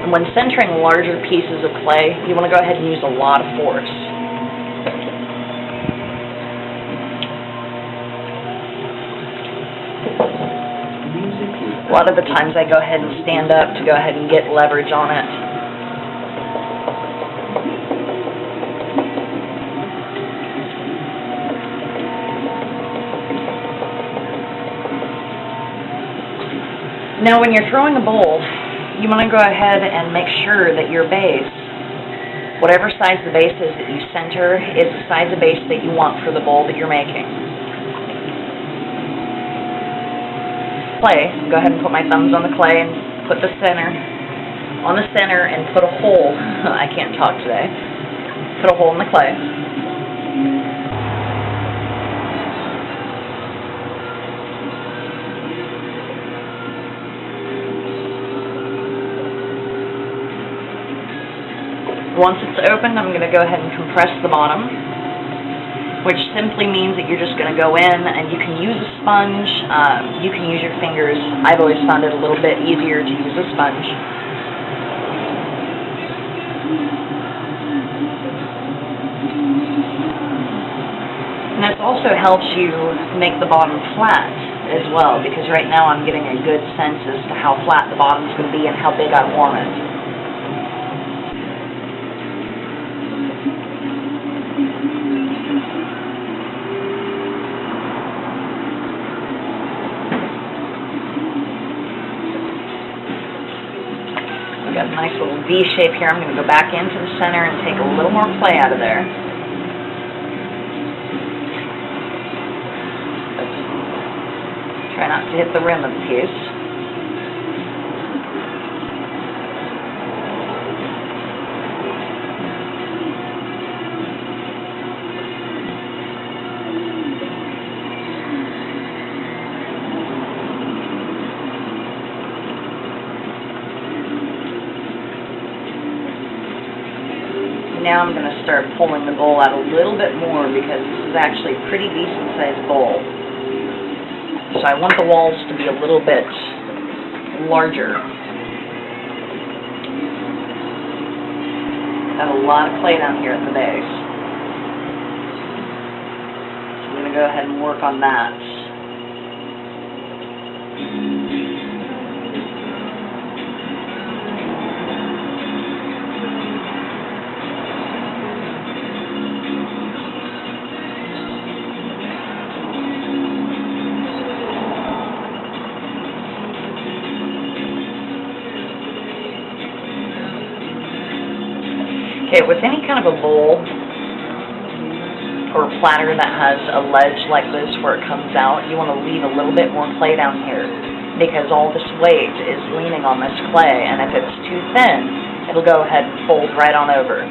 When centering larger pieces of clay, you want to go ahead and use a lot of force. A lot of the times I go ahead and stand up to go ahead and get leverage on it. Now when you're throwing a bowl, you want to go ahead and make sure that your base, whatever size the base is that you center, is the size of base that you want for the bowl that you're making. Clay, go ahead and put my thumbs on the clay and put the center on the center and put a hole. I can't talk today. Put a hole in the clay. Once it's opened, I'm going to go ahead and compress the bottom, which simply means that you're just going to go in and you can use a sponge, you can use your fingers. I've always found it a little bit easier to use a sponge. And this also helps you make the bottom flat as well, because right now I'm getting a good sense as to how flat the bottom is going to be and how big I want it. Got a nice little V shape here. I'm going to go back into the center and take a little more clay out of there. Try not to hit the rim of the piece. Now I'm going to start pulling the bowl out a little bit more, because this is actually a pretty decent sized bowl. So I want the walls to be a little bit larger. Got a lot of clay down here at the base. So I'm going to go ahead and work on that. Okay, with any kind of a bowl or platter that has a ledge like this where it comes out, you want to leave a little bit more clay down here, because all this weight is leaning on this clay, and if it's too thin, it'll go ahead and fold right on over.